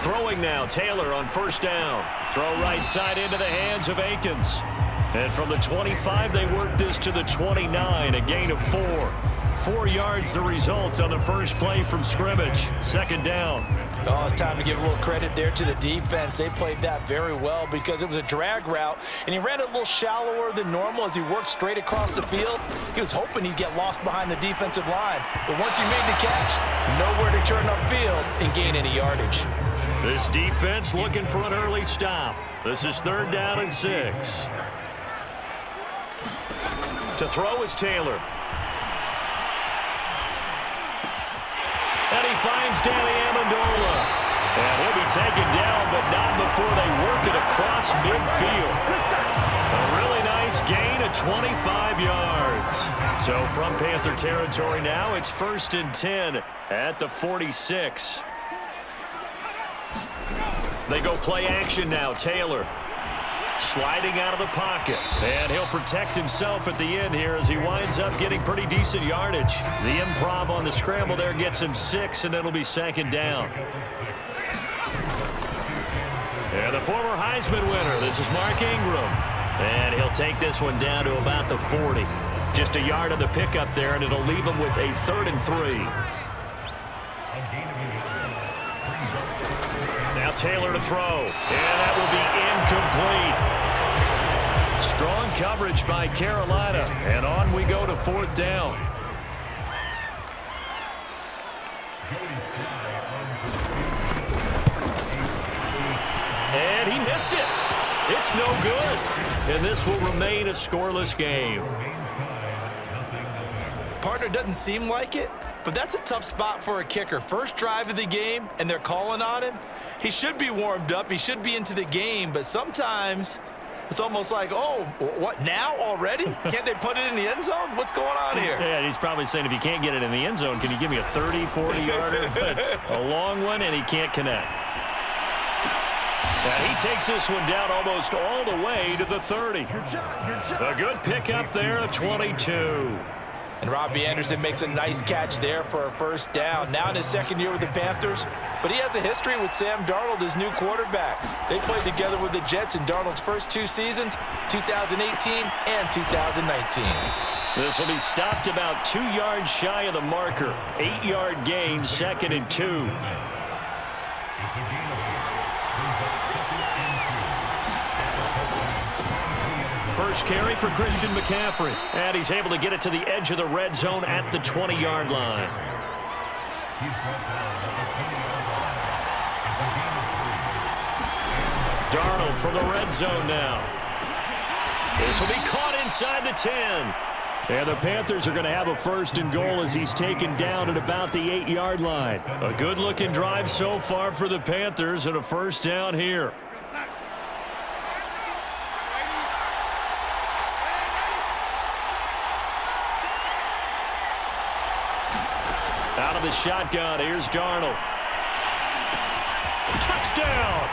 Throwing now, Taylor on first down. Throw right side into the hands of Akins. And from the 25, they work this to the 29, a gain of 4. 4 yards the result on the first play from scrimmage. Second down. Oh, it's time to give a little credit there to the defense. They played that very well because it was a drag route, and he ran it a little shallower than normal as he worked straight across the field. He was hoping he'd get lost behind the defensive line. But once he made the catch, nowhere to turn upfield and gain any yardage. This defense looking for an early stop. This is 3rd down and 6. To throw is Taylor. And he finds Danny Amendola. And he'll be taken down, but not before they work it across midfield. A really nice gain of 25 yards. So from Panther territory now, it's 1st and 10 at the 46. They go play action now. Taylor sliding out of the pocket. And he'll protect himself at the end here as he winds up getting pretty decent yardage. The improv on the scramble there gets him 6, and it'll be 2nd down. And the former Heisman winner, this is Mark Ingram. And he'll take this one down to about the 40. Just a yard of the pickup there, and it'll leave him with a 3rd and 3. Now Taylor to throw, and that will be incomplete. Strong coverage by Carolina, and on we go to 4th down. And he missed it. It's no good, and this will remain a scoreless game. Partner, doesn't seem like it, but that's a tough spot for a kicker. First drive of the game, and they're calling on him. He should be warmed up. He should be into the game, but sometimes it's almost like, oh, what, now already? Can't they put it in the end zone? What's going on here? Yeah, he's probably saying, if you can't get it in the end zone, can you give me a 30, 40-yarder? A long one, and he can't connect. And he takes this one down almost all the way to the 30. A good pickup there, a 22. And Robbie Anderson makes a nice catch there for a 1st down. Now in his 2nd year with the Panthers, but he has a history with Sam Darnold, his new quarterback. They played together with the Jets in Darnold's first 2 seasons, 2018 and 2019. This will be stopped about 2 yards shy of the marker. 8-yard gain, 2nd and 2. First carry for Christian McCaffrey. And he's able to get it to the edge of the red zone at the 20-yard line. Darnold from the red zone now. This will be caught inside the 10. And the Panthers are going to have a 1st and goal as he's taken down at about the 8-yard line. A good-looking drive so far for the Panthers, and a 1st down here. Out of the shotgun, here's Darnold. Touchdown!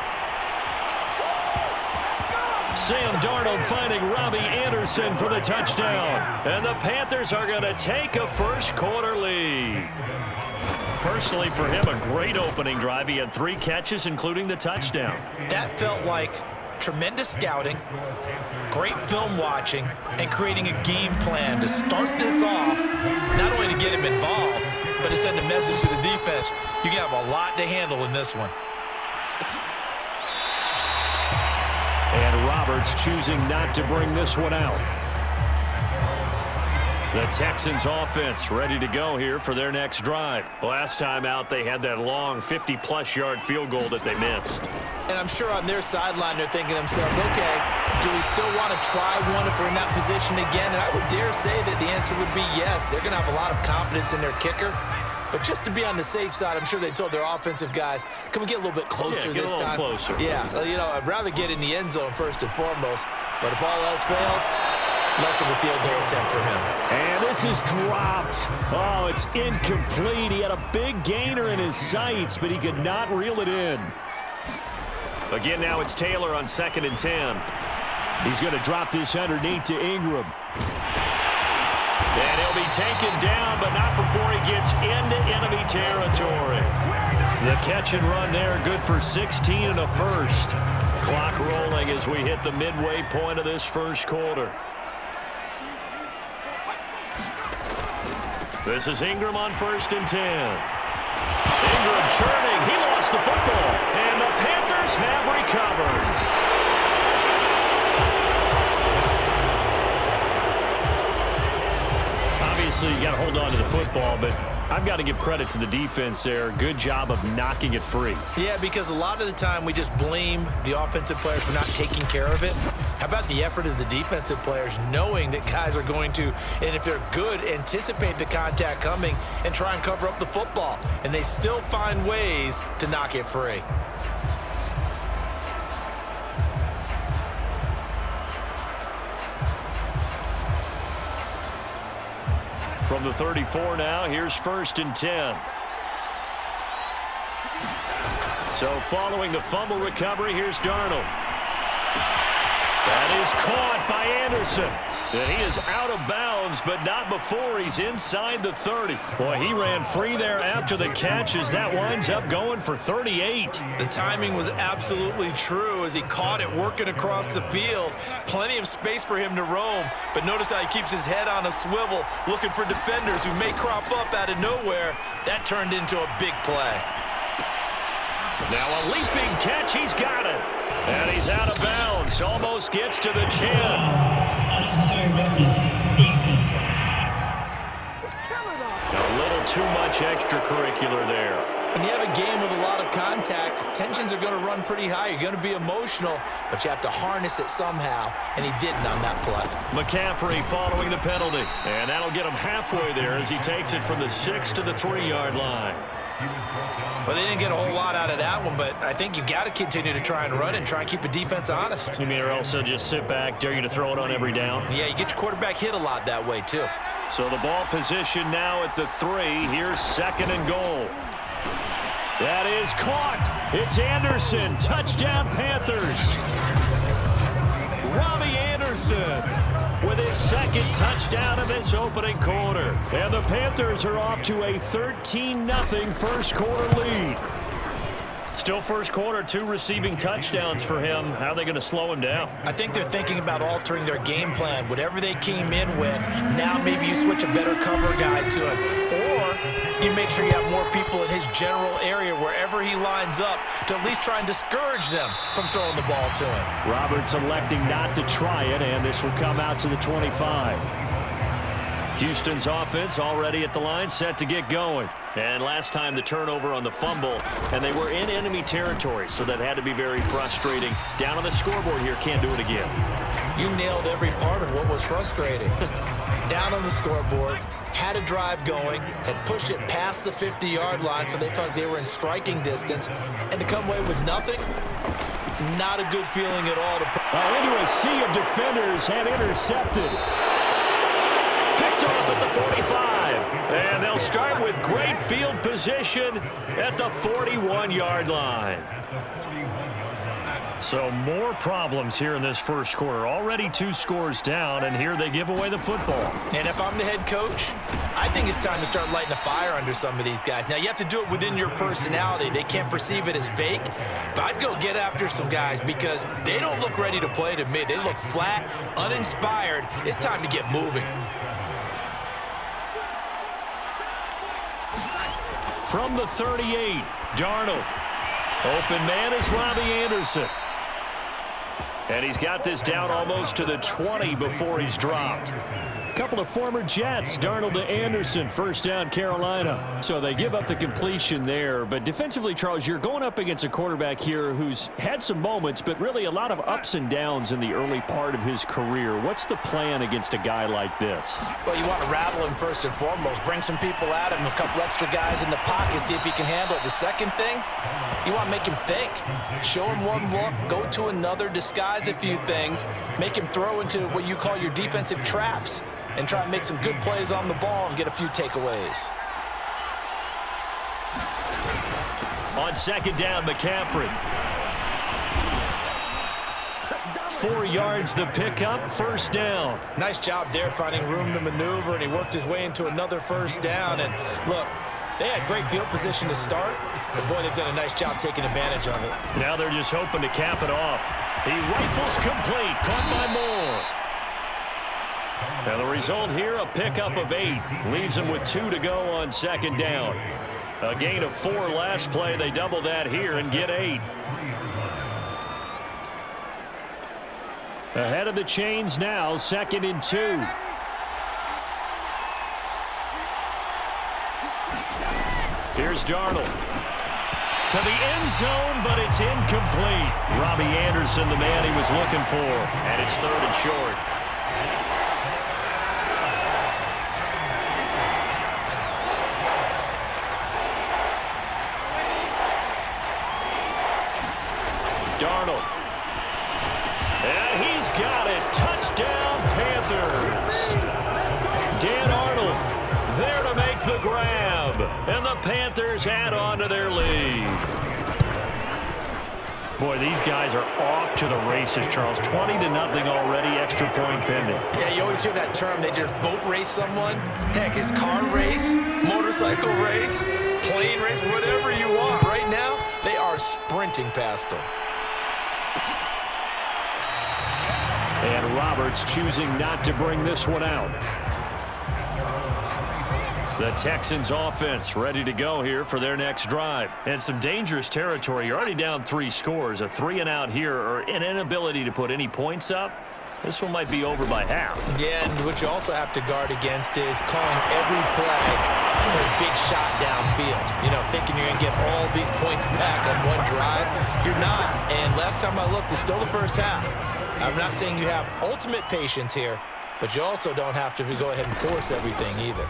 Sam Darnold finding Robbie Anderson for the touchdown. And the Panthers are going to take a 1st quarter lead. Personally, for him, a great opening drive. He had 3 catches, including the touchdown. That felt like tremendous scouting, great film watching, and creating a game plan to start this off, not only to get him involved, but to send a message to the defense. You can have a lot to handle in this one. And Roberts choosing not to bring this one out. The Texans offense ready to go here for their next drive. Last time out, they had that long 50-plus yard field goal that they missed. And I'm sure on their sideline, they're thinking to themselves, okay, do we still want to try one if we're in that position again? And I would dare say that the answer would be yes. They're going to have a lot of confidence in their kicker. But just to be on the safe side, I'm sure they told their offensive guys, can we get a little bit closer this time? Closer. Yeah, you know, I'd rather get in the end zone first and foremost. But if all else fails, less of a field goal attempt for him. And this is dropped. Oh, it's incomplete. He had a big gainer in his sights, but he could not reel it in. Again, now it's Taylor on 2nd and 10. He's going to drop this underneath to Ingram. And he'll be taken down, but not before he gets into enemy territory. The catch and run there, good for 16 and a first. Clock rolling as we hit the midway point of this first quarter. This is Ingram on 1st and 10. Ingram churning. He lost the football. And the Panthers have recovered. Obviously, you got to hold on to the football, but I've got to give credit to the defense there. Good job of knocking it free. Yeah, because a lot of the time we just blame the offensive players for not taking care of it. How about the effort of the defensive players knowing that guys are going to, and if they're good, anticipate the contact coming and try and cover up the football. And they still find ways to knock it free. From the 34 now, here's 1st and 10. So following the fumble recovery, here's Darnold. That is caught by Anderson. And he is out of bounds, but not before he's inside the 30. Boy, he ran free there after the catch as that winds up going for 38. The timing was absolutely true as he caught it working across the field. Plenty of space for him to roam, but notice how he keeps his head on a swivel looking for defenders who may crop up out of nowhere. That turned into a big play. Now a leaping catch, he's got it. And he's out of bounds, almost gets to the 10. A little too much extracurricular there. When you have a game with a lot of contact, tensions are going to run pretty high. You're going to be emotional, but you have to harness it somehow, and he didn't on that play. McCaffrey following the penalty, and that'll get him halfway there as he takes it from the 6 to the 3-yard line. Well, they didn't get a whole lot out of that one, but I think you've got to continue to try and run and try and keep the defense honest. You mean or else just sit back, dare you to throw it on every down? Yeah, you get your quarterback hit a lot that way, too. So the ball position now at the 3. Here's 2nd and goal. That is caught. It's Anderson. Touchdown, Panthers. Robbie Anderson with his 2nd touchdown in this opening quarter. And the Panthers are off to a 13-0 first quarter lead. Still first quarter, 2 receiving touchdowns for him. How are they going to slow him down? I think they're thinking about altering their game plan. Whatever they came in with, now maybe you switch a better cover guy to him. Or you make sure you have more people in his general area wherever he lines up to at least try and discourage them from throwing the ball to him. Roberts electing not to try it, and this will come out to the 25. Houston's offense already at the line, set to get going. And last time the turnover on the fumble, and they were in enemy territory, so that had to be very frustrating. Down on the scoreboard here, can't do it again. You nailed every part of what was frustrating. Down on the scoreboard, had a drive going, had pushed it past the 50-yard line, so they thought they were in striking distance, and to come away with nothing, not a good feeling at all. Into a sea of defenders and intercepted. Picked off at the 45. And they'll start with great field position at the 41-yard line. So more problems here in this first quarter. Already 2 scores down, and here they give away the football. And if I'm the head coach, I think it's time to start lighting a fire under some of these guys. Now, you have to do it within your personality. They can't perceive it as fake. But I'd go get after some guys because they don't look ready to play to me. They look flat, uninspired. It's time to get moving. From the 38, Darnold. Open man is Robbie Anderson. And he's got this down almost to the 20 before he's dropped. A couple of former Jets, Darnold to Anderson, first down Carolina. So they give up the completion there. But defensively, Charles, you're going up against a quarterback here who's had some moments, but really a lot of ups and downs in the early part of his career. What's the plan against a guy like this? Well, you want to rattle him first and foremost. Bring some people at him, a couple extra guys in the pocket, see if he can handle it. The second thing, you want to make him think. Show him one look, go to another, disguise a few things, make him throw into what you call your defensive traps, and try and make some good plays on the ball and get a few takeaways. On 2nd down, McCaffrey. 4 yards the pickup, first down. Nice job there finding room to maneuver, and he worked his way into another first down. And look, they had great field position to start, but boy, they've done a nice job taking advantage of it. Now they're just hoping to cap it off. He rifles complete, caught by Moore. Now the result here, a pickup of 8. Leaves him with 2 to go on second down. A gain of 4 last play. They double that here and get 8. Ahead of the chains now, 2nd and 2. Here's Darnold. To the end zone, but it's incomplete. Robbie Anderson, the man he was looking for. And it's 3rd and short. Darnold. And he's got it. Touchdown, Panthers. Dan Arnold there to make the grab. And the Panthers add on to their lead. Boy, these guys are off to the races, Charles. 20-0 already, extra point pending. Yeah, you always hear that term. They just boat race someone. Heck, it's car race, motorcycle race, plane race, whatever you want. Right now, they are sprinting past them. And Roberts choosing not to bring this one out. The Texans offense ready to go here for their next drive. And some dangerous territory. You're already down 3 scores. A 3-and-out here or an inability to put any points up. This one might be over by half. Yeah, and what you also have to guard against is calling every play for a big shot downfield. You know, thinking you're going to get all these points back on one drive. You're not. And last time I looked, it's still the first half. I'm not saying you have ultimate patience here, but you also don't have to go ahead and force everything either.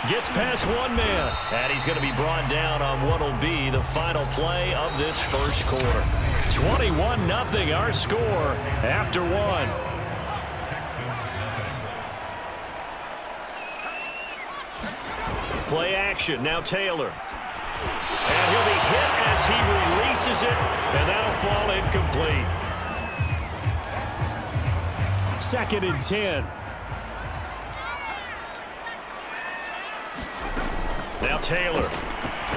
Gets past one man, and he's going to be brought down on what will be the final play of this first quarter. 21-0 our score after 1. Play action, now Taylor. And he'll be hit as he releases it, and that'll fall incomplete. 2nd and 10. Now Taylor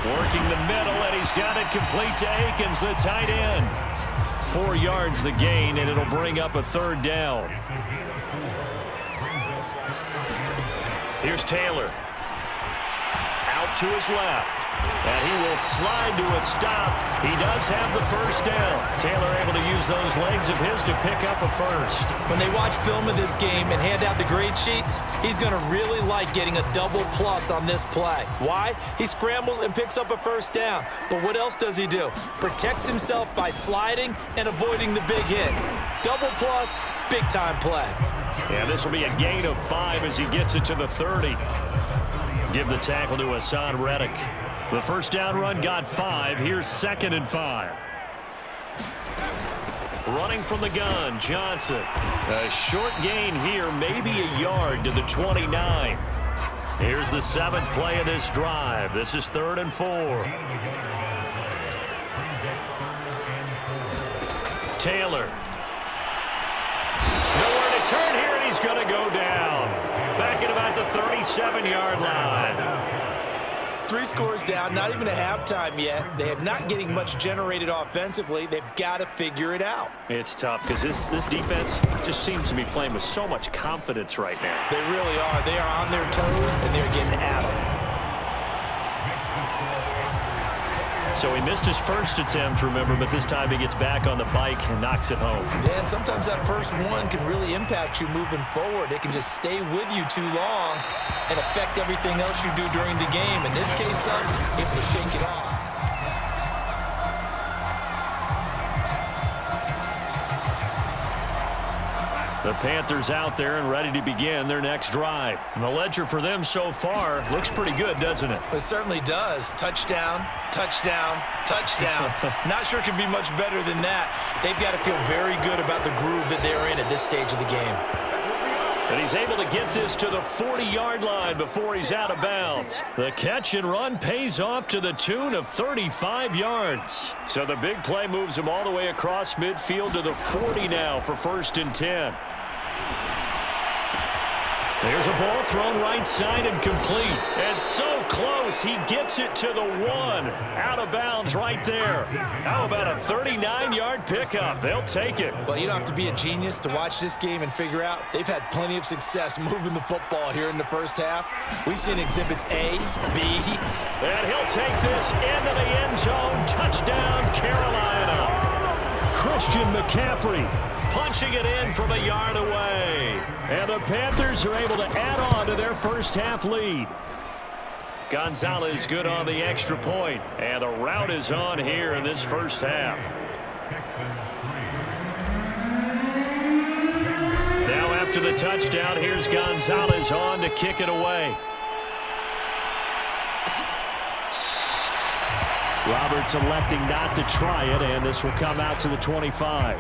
working the middle, and he's got it complete to Akins, the tight end. 4 yards the gain, and it'll bring up a 3rd down. Here's Taylor. Out to his left. And he will slide to a stop. He does have the first down. Taylor able to use those legs of his to pick up a first. When they watch film of this game and hand out the grade sheets, he's going to really like getting a double plus on this play. Why? He scrambles and picks up a first down. But what else does he do? Protects himself by sliding and avoiding the big hit. Double plus, big time play. Yeah, this will be a gain of 5 as he gets it to the 30. Give the tackle to Hassan Reddick. The first down run got 5. Here's 2nd and 5. Running from the gun, Johnson. A short gain here, maybe a yard to the 29. Here's the 7th play of this drive. This is 3rd and 4. Taylor. Nowhere to turn here, and he's going to go down. Back at about the 37-yard line. 3 scores down, not even a halftime yet. They are not getting much generated offensively. They've got to figure it out. It's tough because this defense just seems to be playing with so much confidence right now. They really are. They are on their toes, and they're getting at them. So he missed his first attempt, remember, but this time he gets back on the bike and knocks it home. Yeah, and sometimes that first one can really impact you moving forward. It can just stay with you too long and affect everything else you do during the game. In this case, though, able to shake it off. The Panthers out there and ready to begin their next drive. And the ledger for them so far looks pretty good, doesn't it? It certainly does. Touchdown, touchdown, touchdown. Not sure it could be much better than that. They've got to feel very good about the groove that they're in at this stage of the game. And he's able to get this to the 40-yard line before he's out of bounds. The catch and run pays off to the tune of 35 yards. So the big play moves him all the way across midfield to the 40 now for 1st and 10. There's a ball thrown right side and complete. And so close, he gets it to the 1. Out of bounds right there. How about a 39-yard pickup? They'll take it. Well, you don't have to be a genius to watch this game and figure out they've had plenty of success moving the football here in the first half. We've seen exhibits A, B. And he'll take this into the end zone. Touchdown, Carolina. Christian McCaffrey punching it in from a yard away. And the Panthers are able to add on to their first half lead. Gonzalez good on the extra point. And the route is on here in this first half. Now after the touchdown, here's Gonzalez on to kick it away. Roberts electing not to try it, and this will come out to the 25.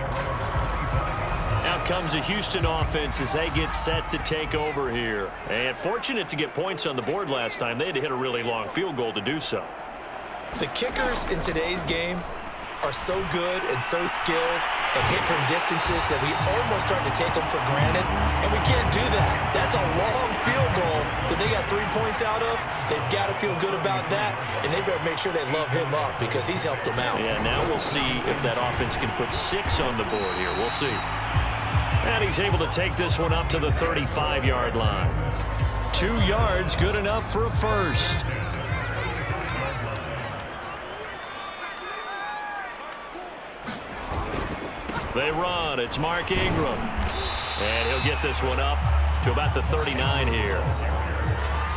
Out comes the Houston offense as they get set to take over here. And fortunate to get points on the board last time. They had to hit a really long field goal to do so. The kickers in today's game are so good and so skilled and hit from distances that we almost start to take them for granted, and we can't do that. That's a long field goal that they got 3 points out of. They've got to feel good about that, and they better make sure they love him up because he's helped them out. Yeah, now we'll see if that offense can put 6 on the board here. We'll see. And he's able to take this one up to the 35-yard line. 2 yards, good enough for a first. They run. It's Mark Ingram. And he'll get this one up to about the 39 here.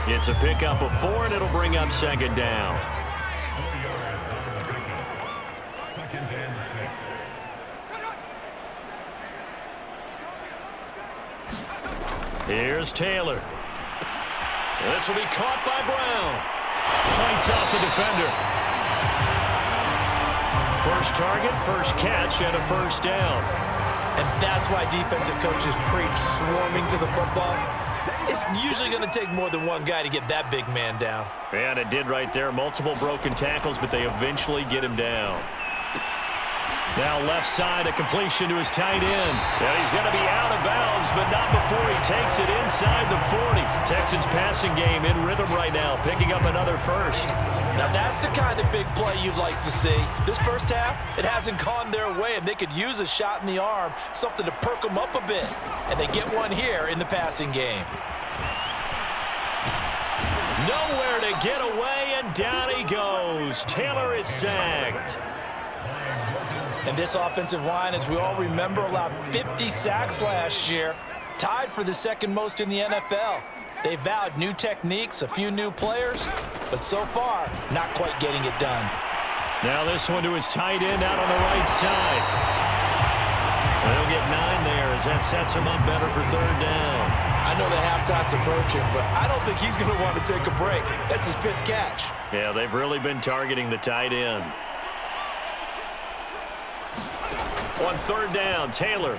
It's a pickup of 4, and it'll bring up 2nd down. Here's Taylor. This will be caught by Brown. Fights out the defender. First target, first catch, and a first down. And that's why defensive coaches preach swarming to the football. It's usually going to take more than one guy to get that big man down. And it did right there. Multiple broken tackles, but they eventually get him down. Now left side, a completion to his tight end. And he's going to be out of bounds, but not before he takes it inside the 40. Texans passing game in rhythm right now, picking up another first. Now that's the kind of big play you'd like to see. This first half, it hasn't gone their way, and they could use a shot in the arm, something to perk them up a bit. And they get one here in the passing game. Nowhere to get away, and down he goes. Taylor is sacked. And this offensive line, as we all remember, allowed 50 sacks last year, tied for the second most in the NFL. They vowed new techniques, a few new players, but so far, not quite getting it done. Now this one to his tight end out on the right side. They'll get 9 there as that sets him up better for 3rd down. I know the halftime's approaching, but I don't think he's going to want to take a break. That's his 5th catch. Yeah, they've really been targeting the tight end. On 3rd down, Taylor.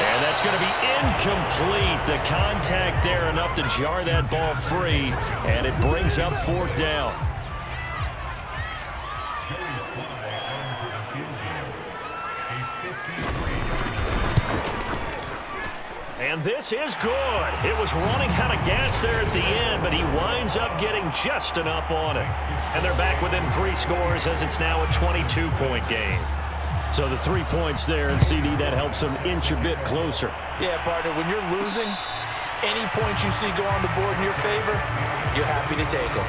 And that's going to be incomplete. The contact there enough to jar that ball free, and it brings up 4th down. And this is good. It was running out of gas there at the end, but he winds up getting just enough on it. And they're back within 3 scores as it's now a 22-point game. So the 3 points there, and CD, that helps them inch a bit closer. Yeah, partner, when you're losing, any points you see go on the board in your favor, you're happy to take them.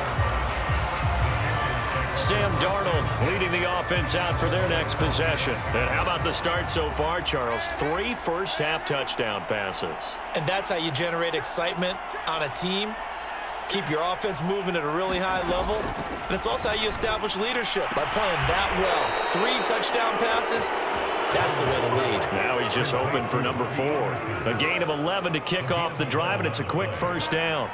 Sam Darnold leading the offense out for their next possession. And how about the start so far, Charles? 3 first-half touchdown passes. And that's how you generate excitement on a team. Keep your offense moving at a really high level. And it's also how you establish leadership by playing that well. 3 touchdown passes, that's the way to lead. Now he's just hoping for number 4. A gain of 11 to kick off the drive, and it's a quick first down.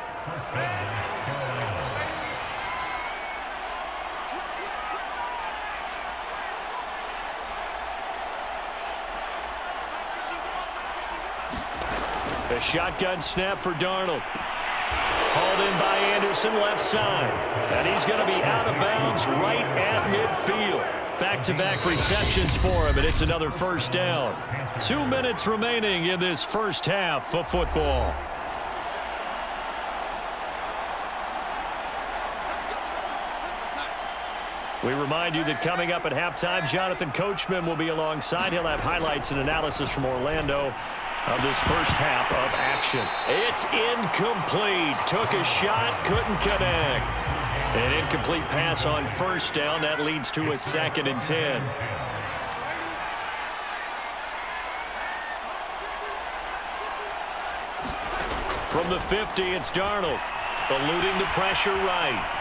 The shotgun snap for Darnold. Hauled in by Anderson, left side. And he's going to be out of bounds right at midfield. Back-to-back receptions for him, and it's another first down. 2 minutes remaining in this first half of football. We remind you that coming up at halftime, Jonathan Coachman will be alongside. He'll have highlights and analysis from Orlando of this first half of action. It's incomplete. Took a shot, couldn't connect. An incomplete pass on first down. That leads to a 2nd and 10. From the 50, it's Darnold. Eluding the pressure right.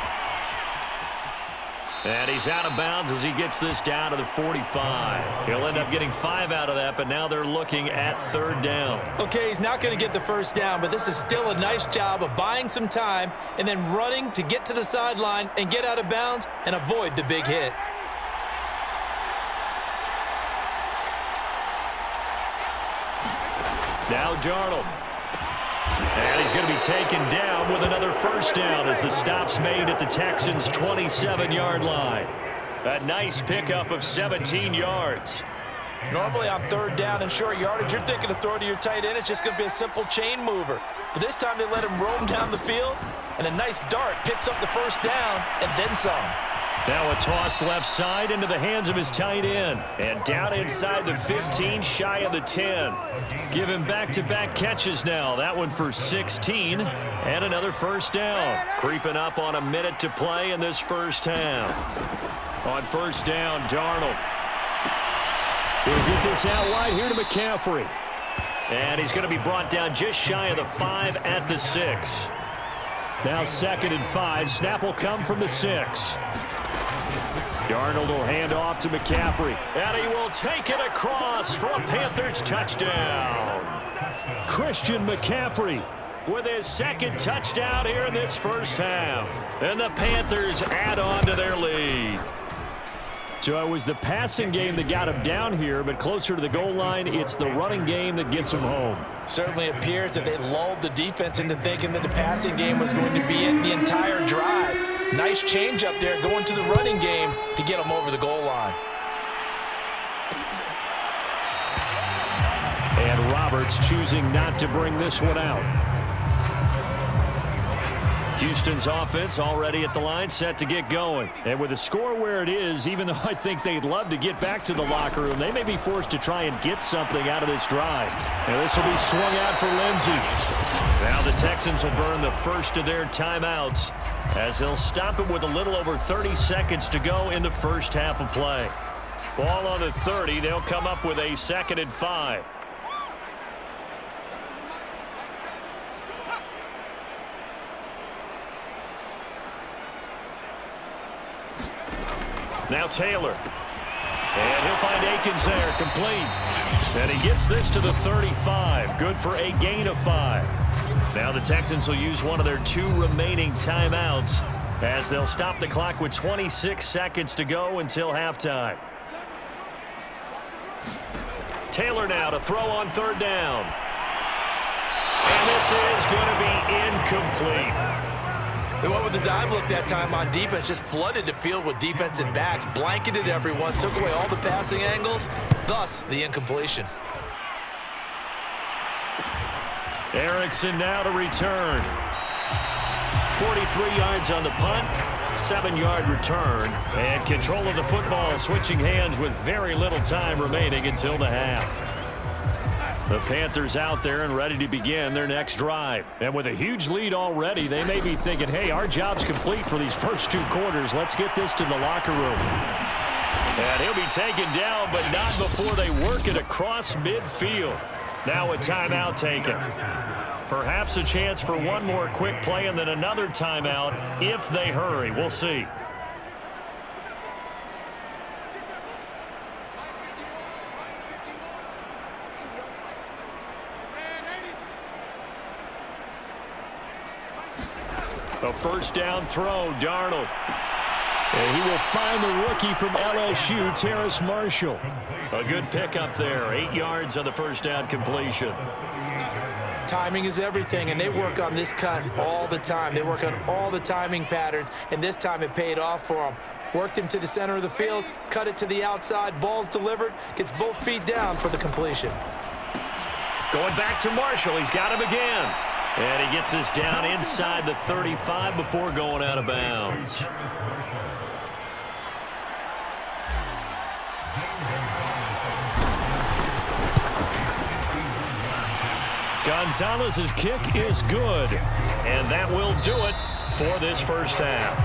And he's out of bounds as he gets this down to the 45. He'll end up getting 5 out of that, but now they're looking at 3rd down. Okay, he's not going to get the first down, but this is still a nice job of buying some time and then running to get to the sideline and get out of bounds and avoid the big hit. Now Darnold. And he's going to be taken down with another first down as the stop's made at the Texans' 27-yard line. A nice pickup of 17 yards. Normally on 3rd down and short yardage, you're thinking of throwing to your tight end. It's just going to be a simple chain mover. But this time they let him roam down the field, and a nice dart picks up the first down and then some. Now a toss left side into the hands of his tight end. And down inside the 15, shy of the 10. Give him back-to-back catches now. That one for 16. And another first down. Creeping up on a minute to play in this first half. On first down, Darnold. He'll get this out wide here to McCaffrey. And he's going to be brought down just shy of the 5 at the 6. Now 2nd and 5. Snap will come from the 6. Darnold will hand off to McCaffrey. And he will take it across for a Panthers touchdown. Christian McCaffrey with his 2nd touchdown here in this first half. And the Panthers add on to their lead. So it was the passing game that got him down here, but closer to the goal line, it's the running game that gets him home. Certainly appears that they lulled the defense into thinking that the passing game was going to be in the entire drive. Nice change up there going to the running game to get them over the goal line. And Roberts choosing not to bring this one out. Houston's offense already at the line, set to get going. And with the score where it is, even though I think they'd love to get back to the locker room, they may be forced to try and get something out of this drive. And this will be swung out for Lindsey. Now the Texans will burn the first of their timeouts as they'll stop it with a little over 30 seconds to go in the first half of play. Ball on the 30. They'll come up with a 2nd and 5. Now Taylor. And he'll find Akins there, complete. And he gets this to the 35. Good for a gain of 5. Now the Texans will use one of their 2 remaining timeouts as they'll stop the clock with 26 seconds to go until halftime. Taylor now to throw on 3rd down. And this is going to be incomplete. They went with the dime look that time on defense, just flooded the field with defensive backs, blanketed everyone, took away all the passing angles, thus the incompletion. Erickson now to return. 43 yards on the punt, 7-yard return, and control of the football switching hands with very little time remaining until the half. The Panthers out there and ready to begin their next drive. And with a huge lead already, they may be thinking, hey, our job's complete for these first 2 quarters. Let's get this to the locker room. And he'll be taken down, but not before they work it across midfield. Now a timeout taken. Perhaps a chance for one more quick play and then another timeout if they hurry. We'll see. A first down throw, Darnold. And he will find the rookie from LSU, Terrace Marshall. A good pickup there, 8 yards on the first down completion. Timing is everything, and they work on this cut all the time. They work on all the timing patterns, and this time it paid off for them. Worked him to the center of the field, cut it to the outside, ball's delivered, gets both feet down for the completion. Going back to Marshall, he's got him again. And he gets this down inside the 35 before going out of bounds. Gonzalez's kick is good, and that will do it for this first half.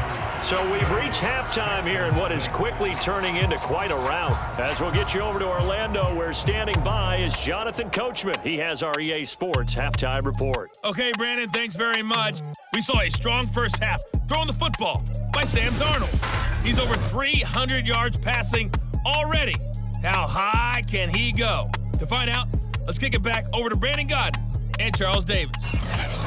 So we've reached halftime here in what is quickly turning into quite a rout. As we'll get you over to Orlando, where standing by is Jonathan Coachman. He has our EA Sports halftime report. Okay, Brandon, thanks very much. We saw a strong first half throwing the football by Sam Darnold. He's over 300 yards passing already. How high can he go? To find out, let's kick it back over to Brandon Godden and Charles Davis.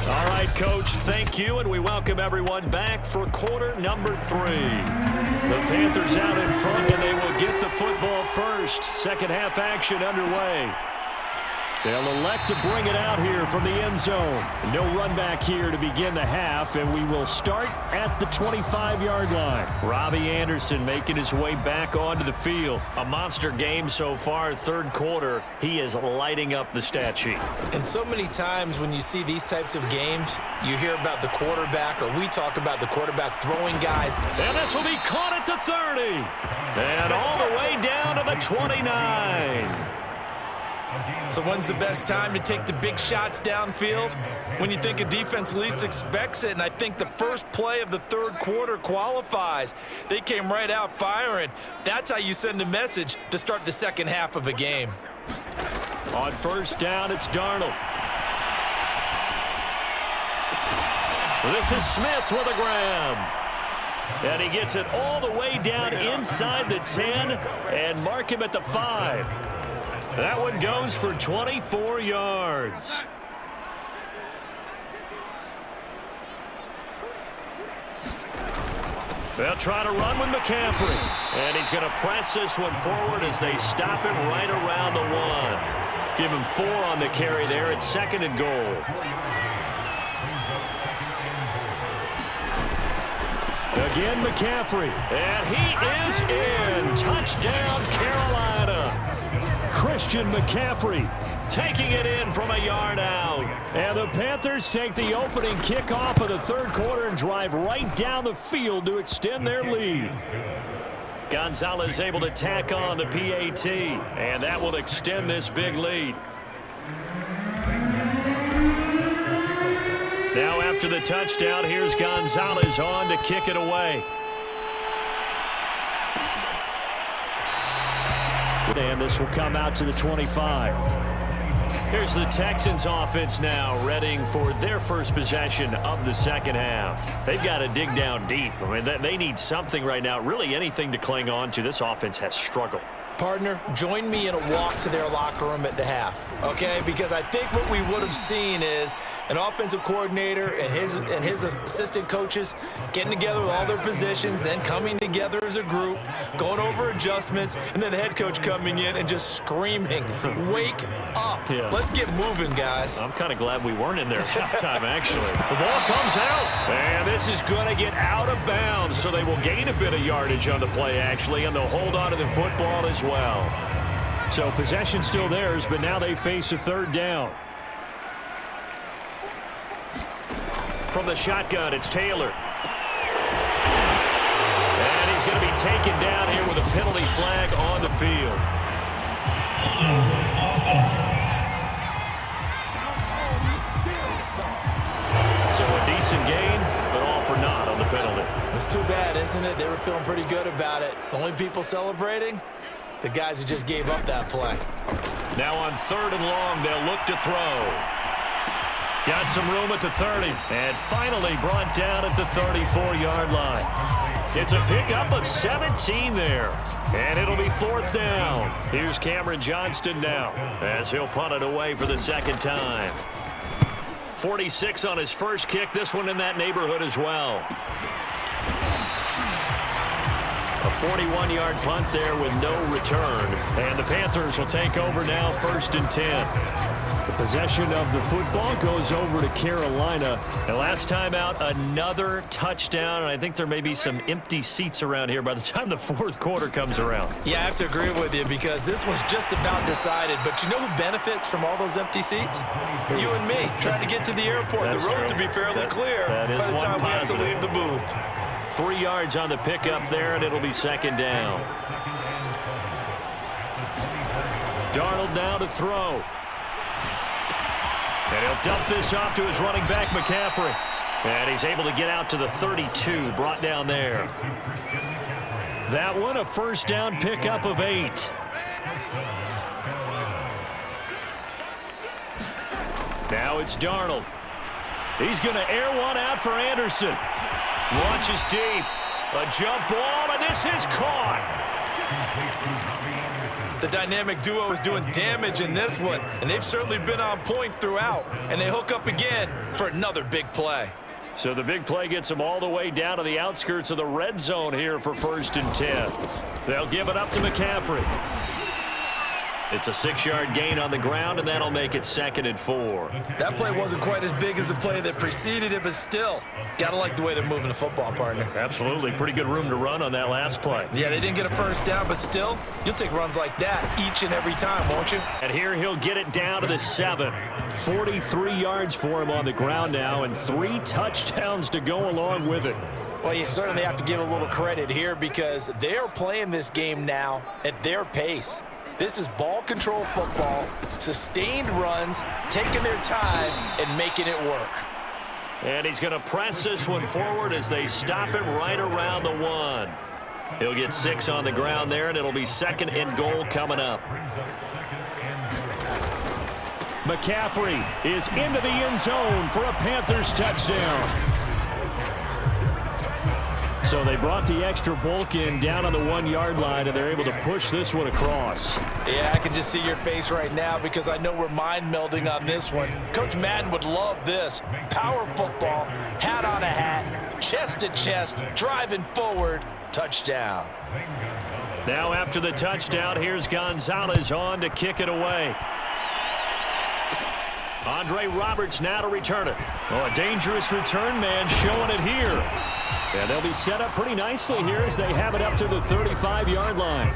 All right, Coach, thank you, and we welcome everyone back for quarter number 3. The Panthers out in front, and they will get the football first. Second half action underway. They'll elect to bring it out here from the end zone. No run back here to begin the half, and we will start at the 25-yard line. Robbie Anderson making his way back onto the field. A monster game so far, third quarter. He is lighting up the stat sheet. And so many times when you see these types of games, you hear about the quarterback, or we talk about the quarterback throwing guys. And this will be caught at the 30. And all the way down to the 29. So when's the best time to take the big shots downfield? When you think a defense least expects it, and I think the first play of the third quarter qualifies. They came right out firing. That's how you send a message to start the second half of a game. On first down, it's Darnold. This is Smith with a grab. And he gets it all the way down inside the 10 and mark him at the 5. That one goes for 24 yards. They'll try to run with McCaffrey. And he's going to press this one forward as they stop him right around the 1. Give him 4 on the carry there at 2nd and goal. Again, McCaffrey. And he is in. Touchdown, Carolina. Christian McCaffrey taking it in from a yard out. And the Panthers take the opening kickoff of the third quarter and drive right down the field to extend their lead. Gonzalez able to tack on the PAT, and that will extend this big lead. Now after the touchdown, here's Gonzalez on to kick it away. And this will come out to the 25. Here's the Texans offense now, readying for their first possession of the second half. They've got to dig down deep. I mean, they need something right now, really anything to cling on to. This offense has struggled. Partner, join me in a walk to their locker room at the half, okay? Because I think what we would have seen is an offensive coordinator and his assistant coaches getting together with all their positions, then coming together as a group, going over adjustments, and then the head coach coming in and just screaming, wake up. Yeah. Let's get moving, guys. I'm kind of glad we weren't in there at halftime, actually. The ball comes out, and this is going to get out of bounds, so they will gain a bit of yardage on the play, actually, and they'll hold on to the football as well. So possession still theirs, but now they face a third down. From the shotgun, it's Taylor. And he's going to be taken down here with a penalty flag on the field. So a decent gain, but all for naught on the penalty. It's too bad, isn't it? They were feeling pretty good about it. The only people celebrating? The guys who just gave up that play. Now on 3rd and long, they'll look to throw. Got some room at the 30. And finally brought down at the 34-yard line. It's a pickup of 17 there. And it'll be 4th down. Here's Cameron Johnston now as he'll punt it away for the second time. 46 on his first kick. This one in that neighborhood as well. A 41-yard punt there with no return. And the Panthers will take over now 1st and 10. The possession of the football goes over to Carolina. And last time out, another touchdown. And I think there may be some empty seats around here by the time the fourth quarter comes around. Yeah, I have to agree with you because this was just about decided. But you know who benefits from all those empty seats? You and me, trying to get to the airport. That's the road true. to be fairly clear by the time we have to leave the booth. 3 yards on the pickup there, and it'll be second down. Darnold now to throw. And he'll dump this off to his running back, McCaffrey. And he's able to get out to the 32, brought down there. That one, a first down pickup of 8. Now it's Darnold. He's going to air one out for Anderson. Launches deep. A jump ball, and this is caught. The dynamic duo is doing damage in this one, and they've certainly been on point throughout. And they hook up again for another big play. So the big play gets them all the way down to the outskirts of the red zone here for 1st and 10. They'll give it up to McCaffrey. It's a 6-yard gain on the ground, and that'll make it 2nd and 4. That play wasn't quite as big as the play that preceded it, but still, got to like the way they're moving the football, partner. Absolutely. Pretty good room to run on that last play. Yeah, they didn't get a first down, but still, you'll take runs like that each and every time, won't you? And here he'll get it down to the 7. 43 yards for him on the ground now, and 3 touchdowns to go along with it. Well, you certainly have to give a little credit here because they're playing this game now at their pace. This is ball control football, sustained runs, taking their time and making it work. And he's going to press this one forward as they stop him right around the 1. He'll get 6 on the ground there, and it'll be 2nd and goal coming up. McCaffrey is into the end zone for a Panthers touchdown. So they brought the extra bulk in down on the 1-yard line, and they're able to push this one across. Yeah, I can just see your face right now because I know we're mind melding on this one. Coach Madden would love this. Power football, hat on a hat, chest to chest, driving forward, touchdown. Now after the touchdown, here's Gonzalez on to kick it away. Andre Roberts now to return it. Oh, a dangerous return man showing it here. And they'll be set up pretty nicely here as they have it up to the 35-yard line.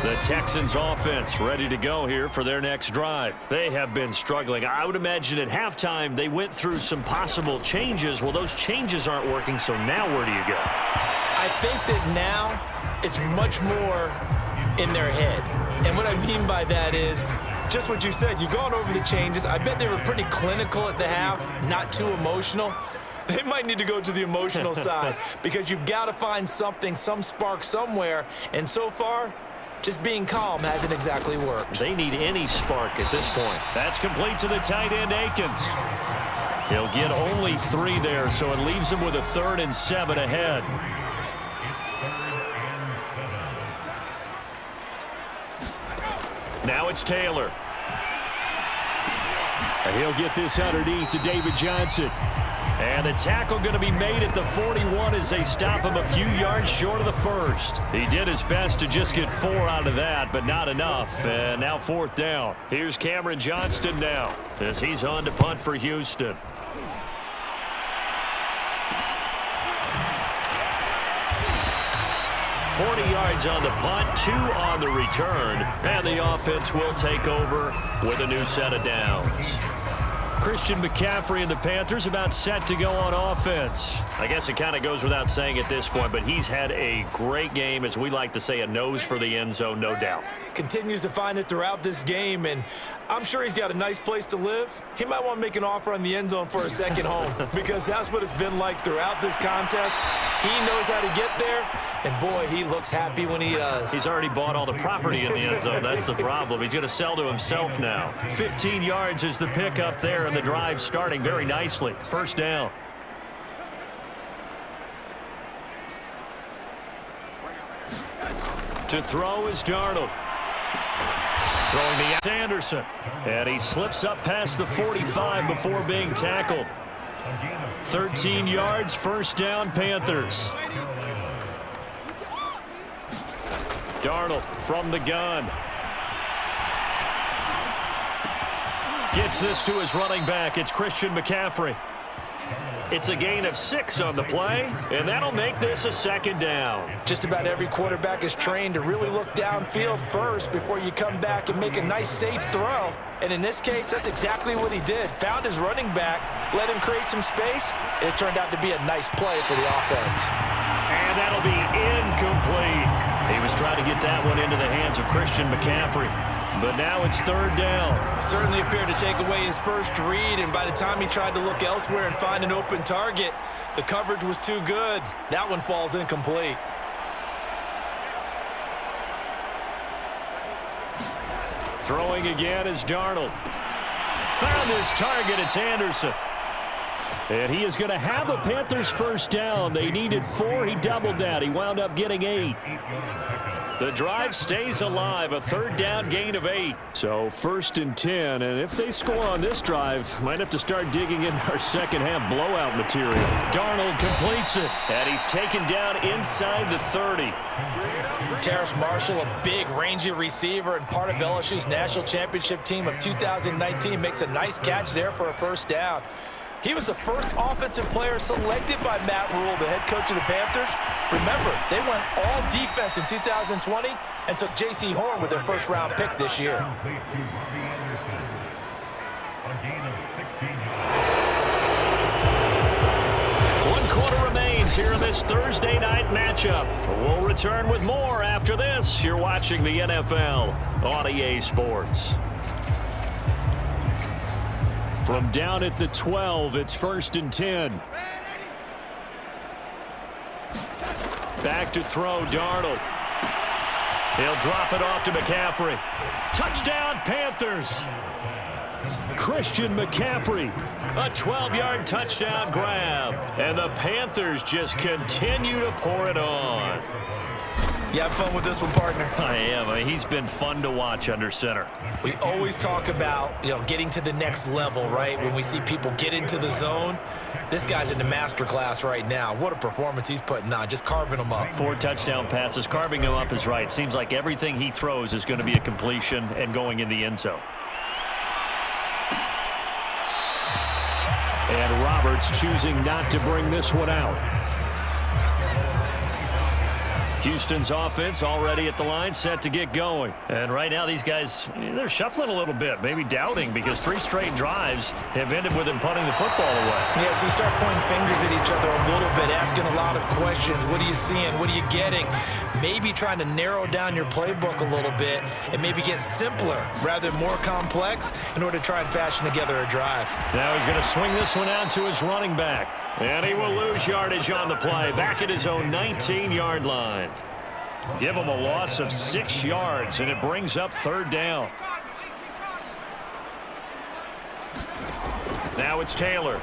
The Texans offense ready to go here for their next drive. They have been struggling. I would imagine at halftime they went through some possible changes. Well, those changes aren't working, so now where do you go? I think that now it's much more in their head. And what I mean by that is just what you said. You've gone over the changes. I bet they were pretty clinical at the half, not too emotional. They might need to go to the emotional side because you've got to find something, some spark somewhere. And so far, just being calm hasn't exactly worked. They need any spark at this point. That's complete to the tight end, Akins. He'll get only 3 there, so it leaves him with a 3rd and 7 ahead. Now it's Taylor. And he'll get this underneath to David Johnson. And the tackle going to be made at the 41 as they stop him a few yards short of the 1st. He did his best to just get 4 out of that, but not enough. And now 4th down. Here's Cameron Johnston now as he's on to punt for Houston. $40 yards on the punt, 2 on the return, and the offense will take over with a new set of downs. Christian McCaffrey and the Panthers about set to go on offense. I guess it kind of goes without saying at this point, but he's had a great game, as we like to say, a nose for the end zone, no doubt. Continues to find it throughout this game, and I'm sure he's got a nice place to live. He might want to make an offer on the end zone for a second home because that's what it's been like throughout this contest. He knows how to get there, and boy, he looks happy when he does. He's already bought all the property in the end zone. That's the problem. He's going to sell to himself now. 15 yards is the pickup there, and the drive starting very nicely. 1st down. To throw is Darnold. Throwing to Anderson. And he slips up past the 45 before being tackled. 13 yards, 1st down, Panthers. Darnold from the gun. Gets this to his running back. It's Christian McCaffrey. It's a gain of 6 on the play, and that'll make this a 2nd down. Just about every quarterback is trained to really look downfield first before you come back and make a nice, safe throw. And in this case, that's exactly what he did. Found his running back, let him create some space, and it turned out to be a nice play for the offense. And that'll be incomplete. He was trying to get that one into the hands of Christian McCaffrey. But now it's 3rd down. Certainly appeared to take away his first read, and by the time he tried to look elsewhere and find an open target, the coverage was too good. That one falls incomplete. Throwing again is Darnold. Found his target. It's Anderson. And he is going to have a Panthers 1st down. They needed 4. He doubled that. He wound up getting 8. The drive stays alive, a 3rd down gain of 8. So 1st and 10, and if they score on this drive, might have to start digging in our second-half blowout material. Darnold completes it, and he's taken down inside the 30. Terrace Marshall, a big, rangy receiver and part of LSU's national championship team of 2019, makes a nice catch there for a 1st down. He was the first offensive player selected by Matt Rule, the head coach of the Panthers. Remember, they went all defense in 2020 and took J.C. Horn with their 1st-round pick this year. 1 quarter remains here in this Thursday night matchup. We'll return with more after this. You're watching the NFL on EA Sports. From down at the 12, it's 1st and 10. Back to throw, Darnold. He'll drop it off to McCaffrey. Touchdown, Panthers. Christian McCaffrey, a 12-yard touchdown grab. And the Panthers just continue to pour it on. You have fun with this one, partner? I am. I mean, he's been fun to watch under center. We always talk about, getting to the next level, right? When we see people get into the zone, this guy's in the master class right now. What a performance he's putting on, just carving them up. 4 touchdown passes. Carving them up is right. Seems like everything he throws is going to be a completion and going in the end zone. And Roberts choosing not to bring this one out. Houston's offense already at the line, set to get going. And right now these guys, they're shuffling a little bit, maybe doubting, because 3 straight drives have ended with them punting the football away. Yeah, so you start pointing fingers at each other a little bit, asking a lot of questions. What are you seeing? What are you getting? Maybe trying to narrow down your playbook a little bit and maybe get simpler rather than more complex in order to try and fashion together a drive. Now he's going to swing this one out to his running back. And he will lose yardage on the play, back at his own 19-yard line. Give him a loss of 6 yards, and it brings up 3rd down. Now it's Taylor.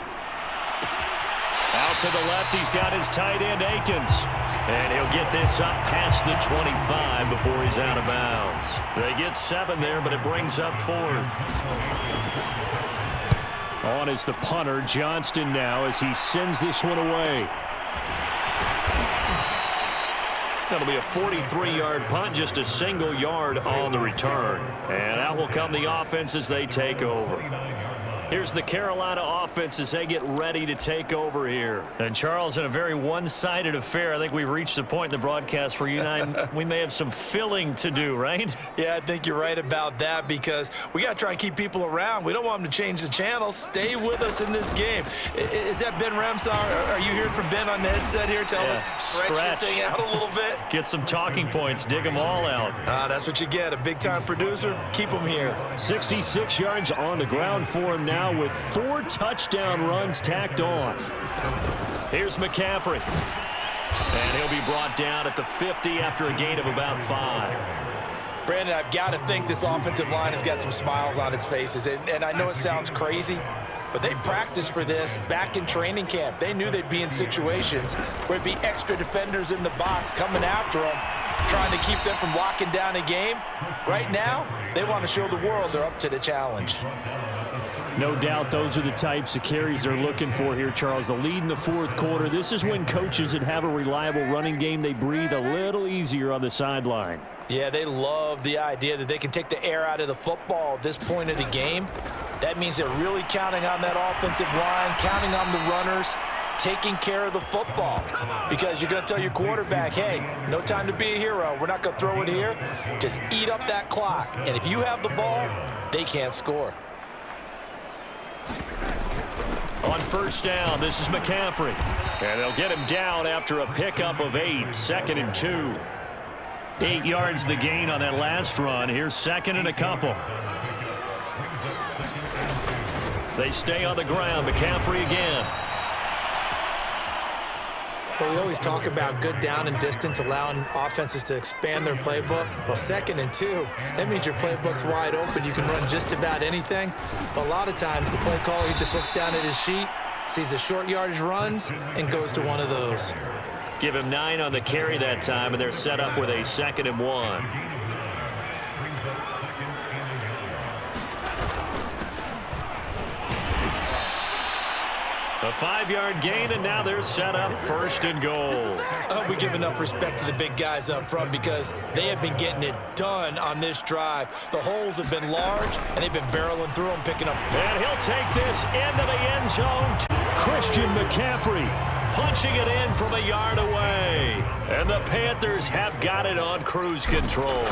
Out to the left, he's got his tight end, Akins. And he'll get this up past the 25 before he's out of bounds. They get 7 there, but it brings up 4th. On is the punter, Johnston, now as he sends this one away. That'll be a 43-yard punt, just a single yard on the return. And out will come the offense as they take over. Here's the Carolina offense as they get ready to take over here. And Charles, in a very one-sided affair, I think we've reached the point in the broadcast where you and I, we may have some filling to do, right? Yeah, I think you're right about that, because we got to try and keep people around. We don't want them to change the channel. Stay with us in this game. Is that Ben Ramsar? Are you hearing from Ben on the headset here? Tell us, stretch this thing out a little bit. Get some talking points. Dig them all out. That's what you get. A big-time producer. Keep them here. 66 yards on the ground for him now, with 4 touchdown runs tacked on. Here's McCaffrey. And he'll be brought down at the 50 after a gain of about 5. Brandon, I've got to think this offensive line has got some smiles on its faces. And I know it sounds crazy, but they practiced for this back in training camp. They knew they'd be in situations where it'd be extra defenders in the box coming after them, trying to keep them from locking down a game. Right now, they want to show the world they're up to the challenge. No doubt those are the types of carries they're looking for here, Charles. The lead in the 4th quarter. This is when coaches that have a reliable running game, they breathe a little easier on the sideline. Yeah, they love the idea that they can take the air out of the football at this point of the game. That means they're really counting on that offensive line, counting on the runners, taking care of the football. Because you're going to tell your quarterback, hey, no time to be a hero. We're not going to throw it here. Just eat up that clock. And if you have the ball, they can't score. On first down, this is McCaffrey. And they'll get him down after a pickup of 8, 2nd and 2. 8 yards the gain on that last run. Here's 2nd and a couple. They stay on the ground. McCaffrey again. Well, we always talk about good down and distance, allowing offenses to expand their playbook. Well, 2nd and 2, that means your playbook's wide open. You can run just about anything. But a lot of times, the play caller, he just looks down at his sheet, sees the short yardage runs, and goes to one of those. Give him 9 on the carry that time, and they're set up with a 2nd and 1. A 5-yard gain, and now they're set up 1st and goal. We give enough respect to the big guys up front because they have been getting it done on this drive. The holes have been large, and they've been barreling through them, picking up. And he'll take this into the end zone. Christian McCaffrey punching it in from a yard away. And the Panthers have got it on cruise control.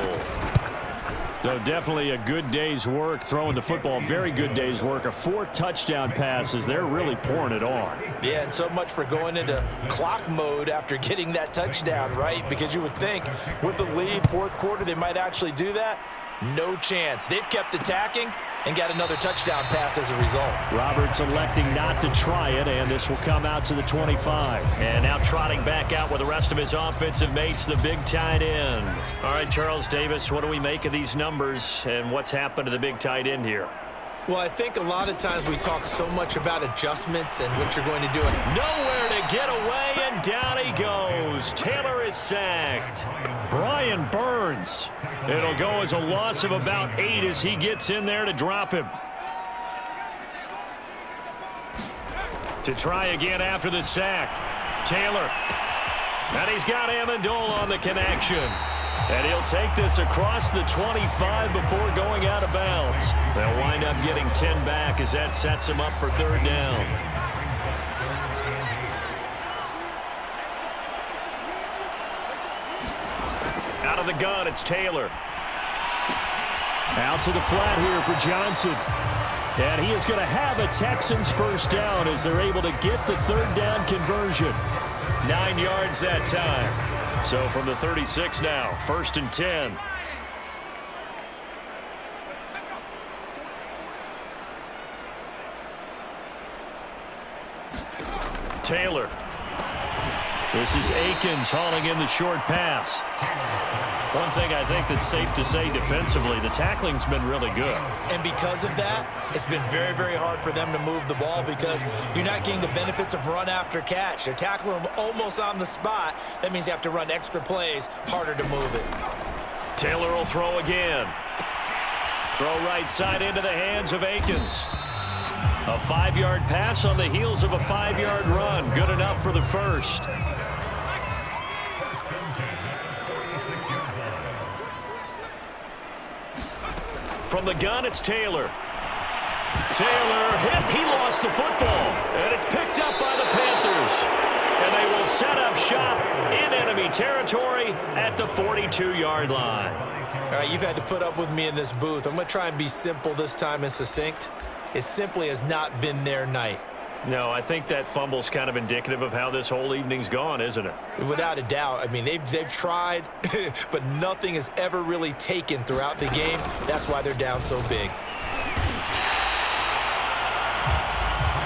So definitely a good day's work throwing the football. Very good day's work. A 4 touchdown passes. They're really pouring it on. Yeah, and so much for going into clock mode after getting that touchdown, right? Because you would think with the lead, 4th quarter, they might actually do that. No chance. They've kept attacking and got another touchdown pass as a result. Roberts electing not to try it, and this will come out to the 25. And now trotting back out with the rest of his offensive mates, the big tight end. All right, Charles Davis, what do we make of these numbers, and what's happened to the big tight end here? Well, I think a lot of times we talk so much about adjustments and what you're going to do. Nowhere to get away, and down he goes. Taylor is sacked. Brian Burns. It'll go as a loss of about 8 as he gets in there to drop him. To try again after the sack. Taylor. And he's got Amendola on the connection. And he'll take this across the 25 before going out of bounds. They'll wind up getting 10 back as that sets him up for 3rd down. Out of the gun, it's Taylor. Out to the flat here for Johnson. And he is going to have a Texans 1st down as they're able to get the 3rd down conversion. 9 yards that time. So from the 36 now, 1st and 10. Taylor. This is Akins hauling in the short pass. One thing I think that's safe to say defensively, the tackling's been really good. And because of that, it's been very, very hard for them to move the ball because you're not getting the benefits of run after catch. They're tackling them almost on the spot. That means you have to run extra plays, harder to move it. Taylor will throw again. Throw right side into the hands of Akins. A 5-yard pass on the heels of a 5-yard run. Good enough for the 1st. From the gun, it's Taylor. Taylor hit. He lost the football. And it's picked up by the Panthers. And they will set up shop in enemy territory at the 42-yard line. All right, you've had to put up with me in this booth. I'm going to try and be simple this time and succinct. It simply has not been their night. No, I think that fumble's kind of indicative of how this whole evening's gone, isn't it? Without a doubt. I mean, they've tried, but nothing has ever really taken throughout the game. That's why they're down so big.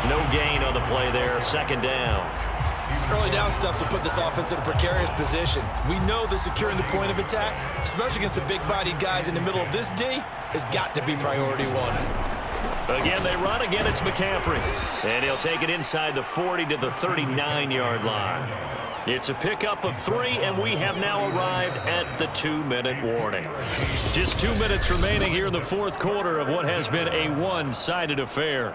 No gain on the play there. 2nd down. Early down stuff will put this offense in a precarious position. We know that securing the point of attack, especially against the big-bodied guys in the middle of this D, has got to be priority 1. Again, they run. Again, it's McCaffrey. And he'll take it inside the 40 to the 39-yard line. It's a pickup of 3, and we have now arrived at the 2-minute warning. Just 2 minutes remaining here in the 4th quarter of what has been a one-sided affair.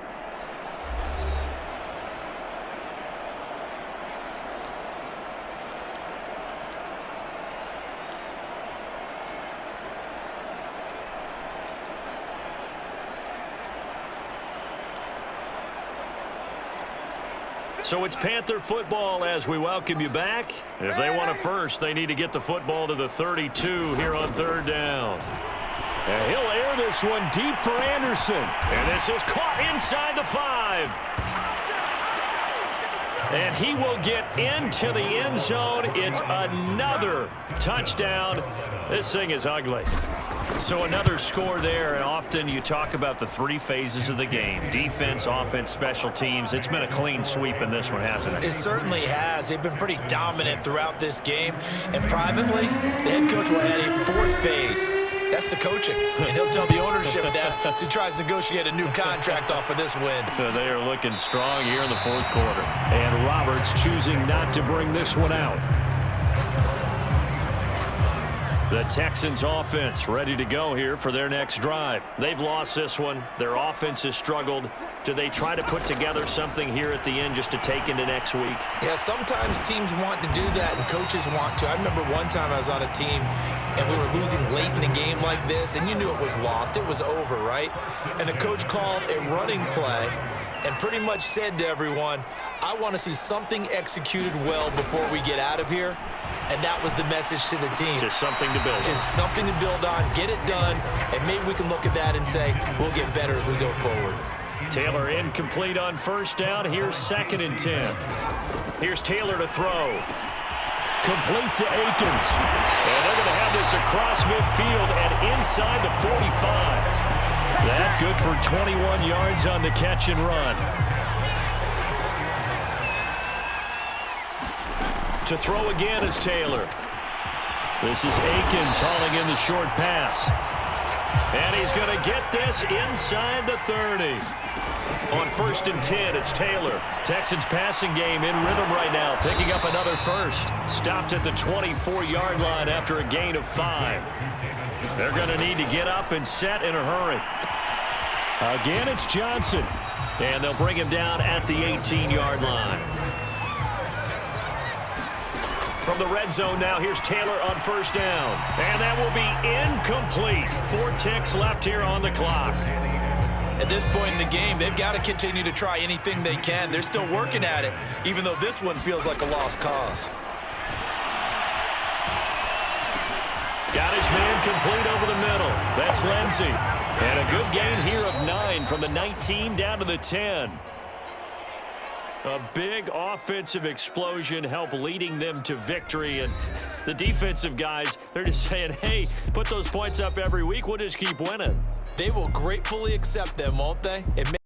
So it's Panther football as we welcome you back. If they want it first, they need to get the football to the 32 here on third down. And he'll air this one deep for Anderson. And this is caught inside the 5. And he will get into the end zone. It's another touchdown. This thing is ugly. So another score there, and often you talk about the 3 phases of the game. Defense, offense, special teams. It's been a clean sweep in this one, hasn't it? It certainly has. They've been pretty dominant throughout this game. And privately, the head coach will add a 4th phase. That's the coaching. And he'll tell the ownership that as he tries to negotiate a new contract off of this win. So they are looking strong here in the 4th quarter. And Roberts choosing not to bring this one out. The Texans offense ready to go here for their next drive. They've lost this one. Their offense has struggled. Do they try to put together something here at the end just to take into next week? Yeah, sometimes teams want to do that and coaches want to. I remember one time I was on a team and we were losing late in the game like this, and you knew it was lost. It was over, right? And the coach called a running play and pretty much said to everyone, I want to see something executed well before we get out of here. And that was the message to the team. Just something to build on. Just something to build on, get it done, and maybe we can look at that and say, we'll get better as we go forward. Taylor incomplete on first down. Here's 2nd and 10. Here's Taylor to throw. Complete to Akins. And they're going to have this across midfield and inside the 45. That good for 21 yards on the catch and run. To throw again is Taylor. This is Akins hauling in the short pass. And he's going to get this inside the 30. On 1st and 10, it's Taylor. Texans passing game in rhythm right now, picking up another first. Stopped at the 24-yard line after a gain of 5. They're going to need to get up and set in a hurry. Again, it's Johnson. And they'll bring him down at the 18-yard line. From the red zone now, here's Taylor on first down. And that will be incomplete. 4 ticks left here on the clock. At this point in the game, they've got to continue to try anything they can. They're still working at it, even though this one feels like a lost cause. Got his man complete over the middle. That's Lindsey. And a good gain here of 9 from the 19 down to the 10. A big offensive explosion help leading them to victory. And the defensive guys, they're just saying, hey, put those points up every week. We'll just keep winning. They will gratefully accept them, won't they?